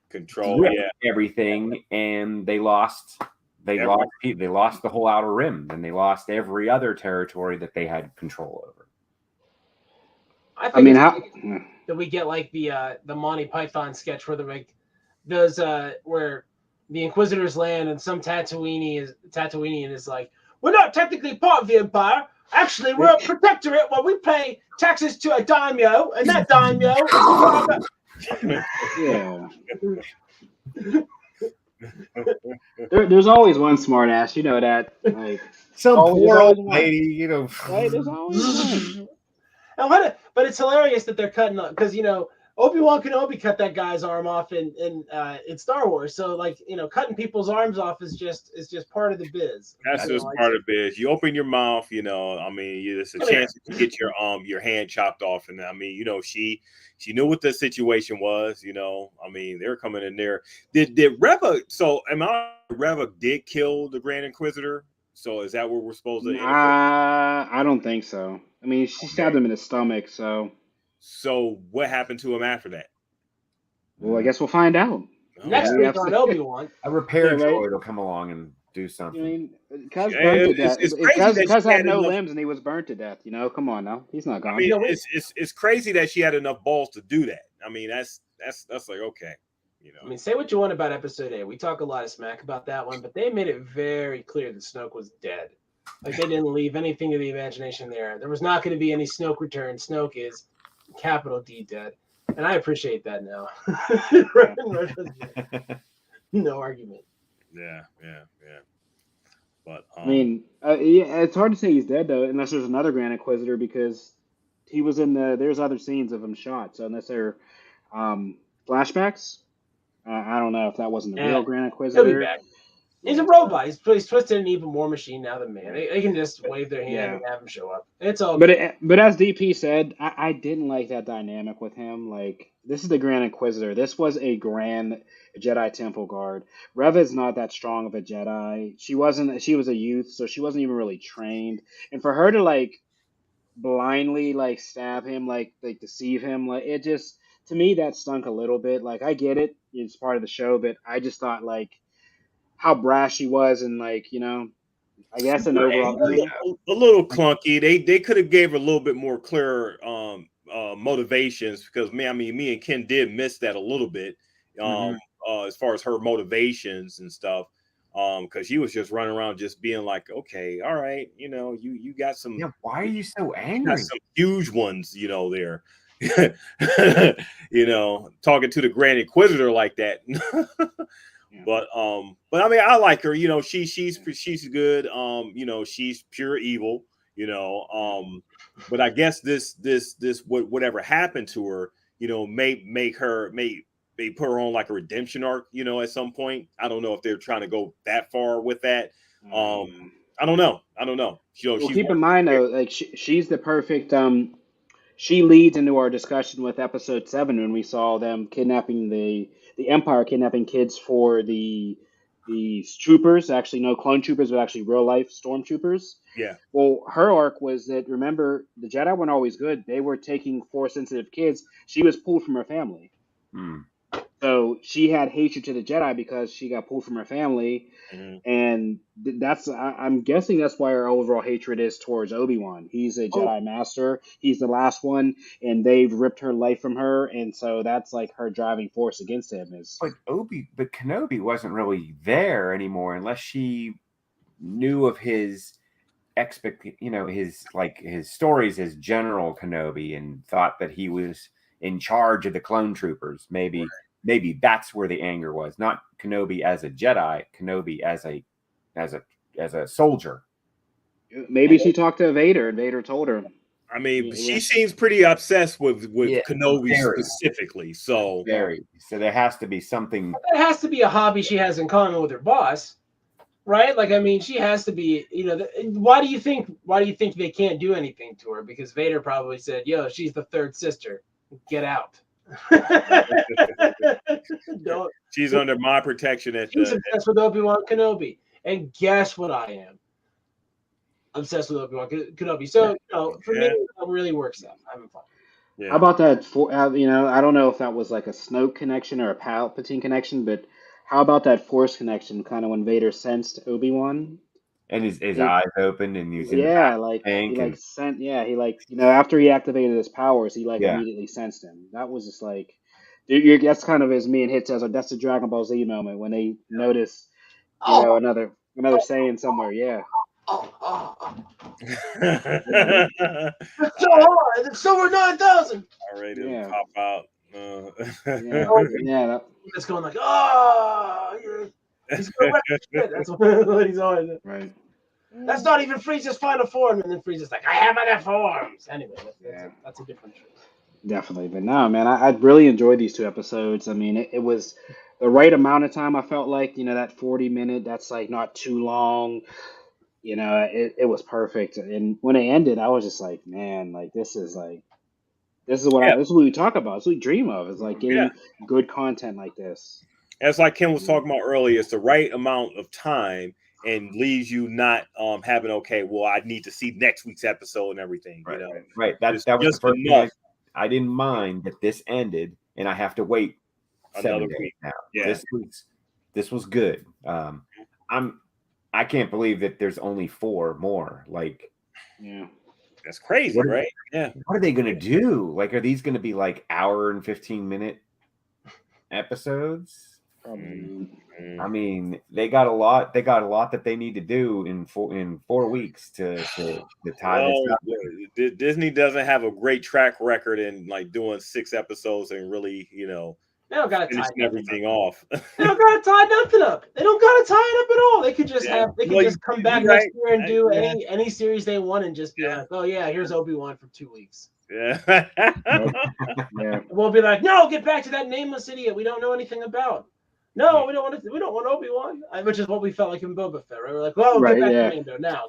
control everything and they lost the whole Outer Rim and they lost every other territory that they had control over. I mean, that we get like the Monty Python sketch where where the Inquisitors land and some Tatooinean is like, we're not technically part of the Empire. Actually, we're a protectorate where we pay taxes to a daimyo, and that daimyo is there's always one smart ass, that. Like some poor old lady, Right? There's always one. But it's hilarious that they're cutting up because Obi Wan Kenobi cut that guy's arm off in Star Wars. So cutting people's arms off is just part of the biz. That's just part of the biz. You open your mouth, I mean, there's a chance to get your hand chopped off, and I mean, she knew what the situation was. I mean, they're coming in there. Did Reva? So Reva did kill the Grand Inquisitor. So is that what we're supposed to? I don't think so. I mean, she stabbed him in the stomach. So what happened to him after that? Well, I guess we'll find out. Next week on Obi-Wan. A repair droid will come along and do something. I mean, Cuz burnt to death. Cuz had no limbs and he was burnt to death. Come on now. He's not gone. I mean, it's crazy that she had enough balls to do that. I mean, that's like, okay. I mean, say what you want about Episode 8. We talk a lot of smack about that one, but they made it very clear that Snoke was dead. Like, they didn't leave anything to the imagination there. There was not going to be any Snoke return. Snoke is capital D dead. And I appreciate that now. No argument. Yeah. But I mean, it's hard to say he's dead though, unless there's another Grand Inquisitor because he was there's other scenes of him shot. So unless they're flashbacks, I don't know if that wasn't the real Grand Inquisitor. He'll be back. He's a robot. He's twisted an even more machine now than man. They can just wave their hand and have him show up. It's all good. But as DP said, I didn't like that dynamic with him. Like, this is the Grand Inquisitor. This was a Grand Jedi Temple Guard. Reva is not that strong of a Jedi. She was a youth, so she wasn't even really trained. And for her to blindly stab him, deceive him, it just, to me, that stunk a little bit. Like, I get it. It's part of the show, but I just thought how brash he was, and I guess an overall a little clunky. They could have gave her a little bit more clear motivations because me and Ken did miss that a little bit as far as her motivations and stuff. Because she was just running around just being like, okay, all right, you got some. Yeah, why are you so angry? Some huge ones, there. Talking to the Grand Inquisitor like that. But I mean, I like her. She's good. She's pure evil. But I guess this whatever happened to her, may put her on like a redemption arc. At some point. I don't know if they're trying to go that far with that. I don't know. Keep in mind though, she's the perfect. She leads into our discussion with Episode 7 when we saw them kidnapping the Empire kidnapping kids for the troopers, actually no clone troopers, but actually real life stormtroopers. Yeah. Well, her arc was that, remember, the Jedi weren't always good. They were taking Force sensitive kids. She was pulled from her family. So she had hatred to the Jedi because she got pulled from her family. And I'm guessing that's why her overall hatred is towards Obi-Wan. He's a Jedi master. He's the last one, and they've ripped her life from her. And so that's her driving force against him. But Kenobi wasn't really there anymore unless she knew of his his stories as General Kenobi and thought that he was in charge of the clone troopers. Maybe that's where the anger was, not Kenobi as a Jedi, Kenobi as a soldier. Maybe she talked to Vader, and Vader told her. I mean, she seems pretty obsessed with Kenobi specifically. So So there has to be something. There has to be a hobby she has in common with her boss, right? Like, I mean, she has to be. Why do you think they can't do anything to her? Because Vader probably said, "Yo, she's the third sister. Get out." She's under my protection. She's obsessed with Obi Wan Kenobi, and guess what I am? Obsessed with Obi Wan Kenobi. So for me, it really works out. I'm fine. Yeah. How about that? I don't know if that was like a Snoke connection or a Palpatine connection, but how about that Force connection? Kind of when Vader sensed Obi-Wan, and his eyes opened, and he's after he activated his powers, he immediately sensed him. That was just like, that's kind of as me and Hitch says, that's the Dragon Ball Z moment when they notice, another Saiyan somewhere. Yeah. It's so hard. It's over 9,000. Already pop out. It's going like, he's going shit. That's what he's on. Right. That's not even Frieza's final form, and then Frieza's like, I have other forms. Anyway, that's a different truth. Definitely, but no, man, I really enjoyed these 2 episodes. I mean, it was the right amount of time. I felt like that 40-minute. That's like not too long. It was perfect. And when it ended, I was just like, man, like this is what we talk about. It's what we dream of. It's like getting good content like this. As like Ken was talking about earlier, it's the right amount of time and leaves you not having, okay, well, I need to see next week's episode and everything. Right. That was the first thing. I didn't mind that this ended and I have to wait another 7 days now. Yeah. This was good. I can't believe that there's only 4 more. Like, that's crazy, right? What are they gonna do? Like, are these gonna be like hour and 15-minute episodes? I mean, they got a lot. They got a lot that they need to do in 4 weeks to tie this up. Disney doesn't have a great track record in like doing 6 episodes and really, they don't gotta tie everything off. They don't gotta tie nothing up. They don't gotta tie it up at all. They could just just come back next year and do any series they want and just be like, oh yeah, here's Obi-Wan for 2 weeks. Yeah. We'll be like, no, get back to that nameless idiot we don't know anything about. No, we don't want Obi-Wan, which is what we felt like in Boba Fett, right? We're like, well, get back to Mando now.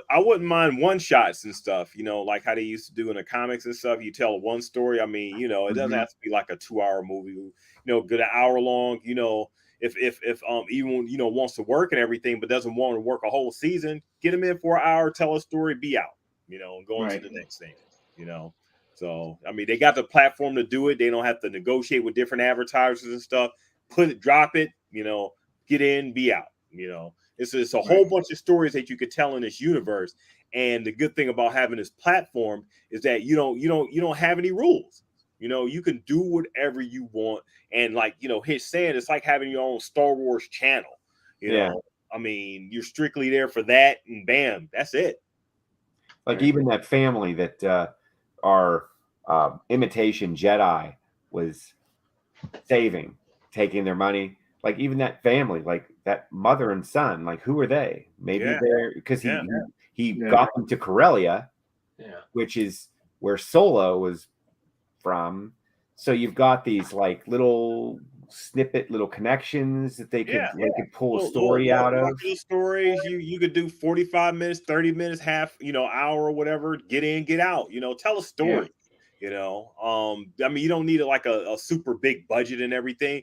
I wouldn't mind one-shots and stuff, like how they used to do in the comics and stuff. You tell one story. I mean, it doesn't have to be like a 2-hour movie, good an hour long, if even wants to work and everything, but doesn't want to work a whole season, get him in for an hour, tell a story, be out, and go on to the next thing, So, I mean, they got the platform to do it. They don't have to negotiate with different advertisers and stuff. Drop it, get in, be out. It's a whole bunch of stories that you could tell in this universe. And the good thing about having this platform is that you don't have any rules. You can do whatever you want. And like, Hitch saying, it's like having your own Star Wars channel. I mean, you're strictly there for that, and bam, that's it. Like even that family that our imitation Jedi was saving, taking their money, like even that family, like that mother and son, like who are they? Maybe they're because he got them to Corellia, which is where Solo was from. So you've got these like little connections that they could pull a story out of. Stories you could do 45 minutes, 30 minutes, half hour or whatever. Get in, get out. Tell a story. I mean, you don't need like a super big budget and everything.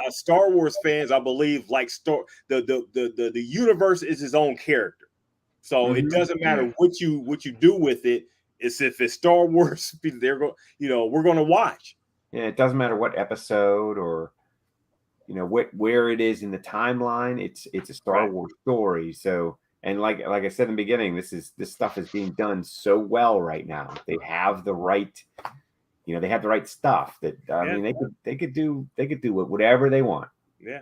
Star Wars fans, I believe, like the universe is his own character, so it doesn't matter what you do with it. It's if it's Star Wars, they're going. We're going to watch. Yeah, it doesn't matter what episode or where it is in the timeline. It's a Star Wars story. So. And like I said in the beginning, this stuff is being done so well right now. They have the right, they have the right stuff that I mean they could do whatever they want. Yeah.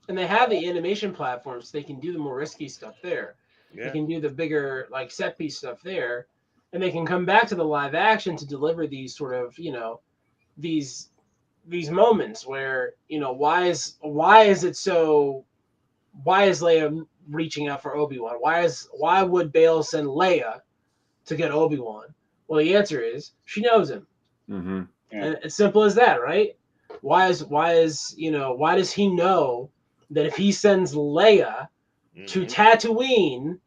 And they have the animation platforms, so they can do the more risky stuff there. They can do the bigger like set piece stuff there, and they can come back to the live action to deliver these sort of these moments where why is Leia reaching out for Obi-Wan? Why would Bail send Leia to get Obi-Wan? Well, the answer is she knows him. Mm-hmm. Yeah. And it's simple as that, right? Why does he know that if he sends Leia to Tatooine,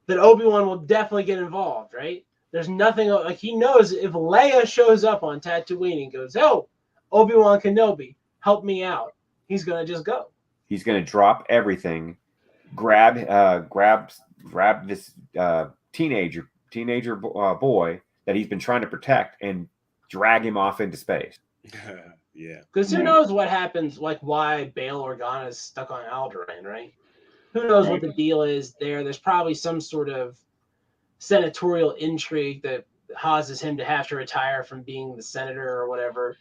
that Obi-Wan will definitely get involved, right? There's nothing like he knows if Leia shows up on Tatooine and goes, "Oh, Obi-Wan Kenobi, help me out," he's gonna just go. He's gonna drop everything, grab this teenager boy that he's been trying to protect, and drag him off into space. Yeah. Because who knows what happens, like why Bail Organa is stuck on Alderaan, right? Who knows what the deal is there? There's probably some sort of senatorial intrigue that causes him to have to retire from being the senator or whatever.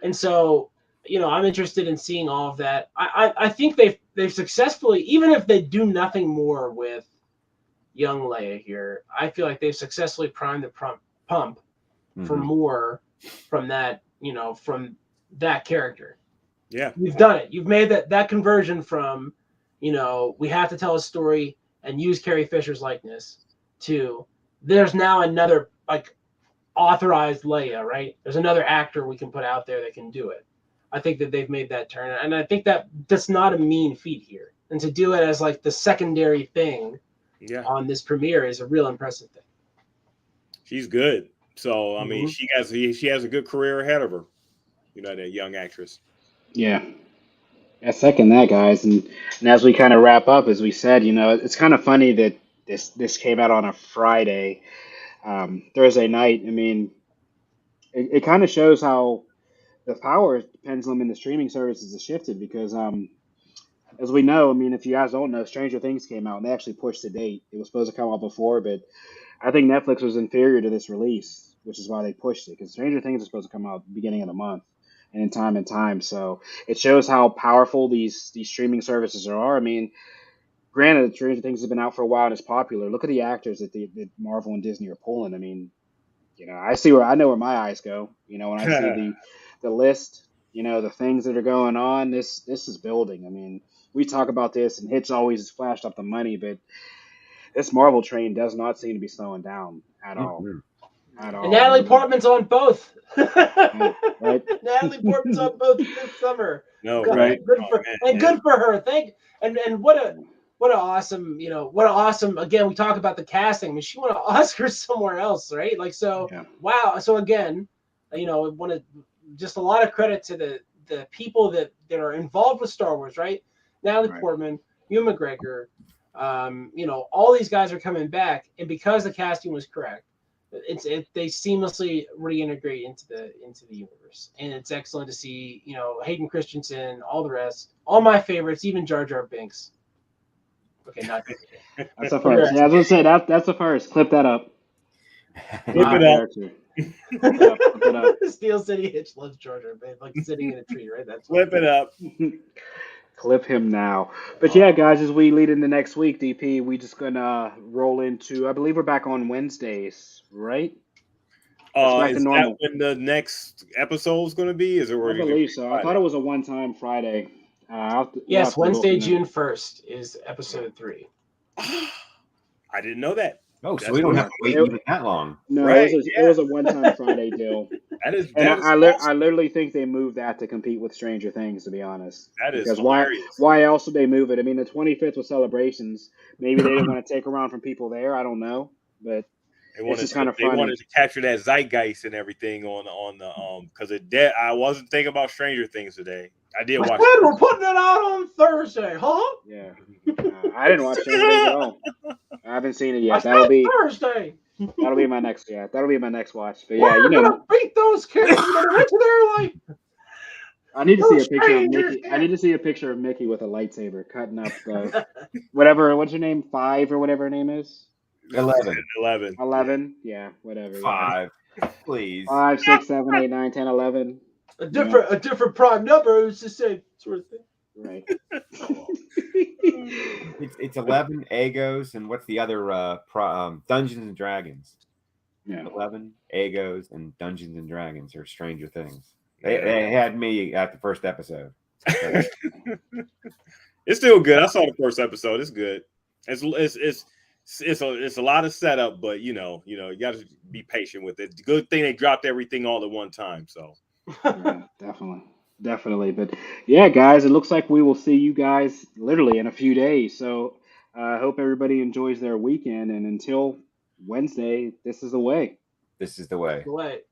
And so, I'm interested in seeing all of that. I think they've successfully, even if they do nothing more with young Leia here, I feel like they've successfully primed the pump for more from that, from that character. Yeah. You've done it. You've made that conversion from, we have to tell a story and use Carrie Fisher's likeness to there's now another like authorized Leia, right? There's another actor we can put out there that can do it. I think that they've made that turn, and I think that's not a mean feat here. And to do it as like the secondary thing on this premiere is a real impressive thing. She's good. So I mean, she has a good career ahead of her. That young actress. Yeah. I second that, guys. And as we kind of wrap up, as we said, it's kind of funny that this came out on a Friday, Thursday night. I mean, it kind of shows how the power pendulum in the streaming services has shifted because, as we know, I mean, if you guys don't know, Stranger Things came out and they actually pushed the date. It was supposed to come out before, but I think Netflix was inferior to this release, which is why they pushed it, because Stranger Things is supposed to come out beginning of the month and in time. So it shows how powerful these streaming services are. I mean, granted, Stranger Things has been out for a while and it's popular. Look at the actors that Marvel and Disney are pulling. I mean, I know where my eyes go. When I see the list, the things that are going on, this is building. I mean, we talk about this, and Hitch always flashed up the money, but this Marvel train does not seem to be slowing down at all. At all. And Natalie Portman's on both. Right. Natalie Portman's on both this summer. No, right. Good for her. And what an awesome, again, we talk about the casting. I mean, she won an Oscar somewhere else, right? Like, so, wow. So again, just a lot of credit to the people that are involved with Star Wars, right? Natalie Portman, Ewan McGregor, all these guys are coming back, and because the casting was correct, they seamlessly reintegrate into the universe, and it's excellent to see Hayden Christensen, all the rest, all my favorites, even Jar Jar Binks. Okay, not that's the first. Yeah, I was gonna say that's the first. Clip that up. Clip it up. Clip it up. Steel City Hitch loves Jar Jar Binks, like sitting in a tree, right? That's clip it up. Clip him now. But yeah, guys, as we lead into next week, DP, we just gonna roll into. I believe we're back on Wednesdays, right? Is that when the next episode is going to be? Is it? I believe so. I thought it was a one-time Friday. Yes, Wednesday, June 1st is episode 3. I didn't know that. Oh, so we don't have to wait even that long. No, right, it was a one-time Friday deal. That is I awesome. literally think they moved that to compete with Stranger Things, to be honest. That is because hilarious. Why else would they move it? I mean, the 25th was celebrations. Maybe they didn't want to take around from people there. I don't know, but it's just kind of funny. They wanted to capture that zeitgeist and everything on the because I wasn't thinking about Stranger Things today. I did watch. We're putting it out on Thursday, huh? Yeah, I didn't watch Stranger Things at all. I haven't seen it yet. That'll be Thursday. That'll be my next. Yeah, that'll be my next watch. But we're gonna beat those characters into their life. I need to see a picture of Mickey. I need to see a picture of Mickey with a lightsaber cutting up the whatever. What's your name? 5 or whatever her name is. 11. Yeah, whatever. 5, please. 5, 6, 7, 8, 9, 10, 11. A different prime number is the same sort of thing. Right. It's 11 Agos, and what's the other Dungeons and Dragons? Yeah. 11 Agos and Dungeons and Dragons or Stranger Things. They had me at the first episode. It's still good. I saw the first episode. It's good. It's a lot of setup, but you got to be patient with it. Good thing they dropped everything all at one time. So Yeah, definitely. But yeah, guys, it looks like we will see you guys literally in a few days. So I hope everybody enjoys their weekend. And until Wednesday, this is the way. This is the way. Wait.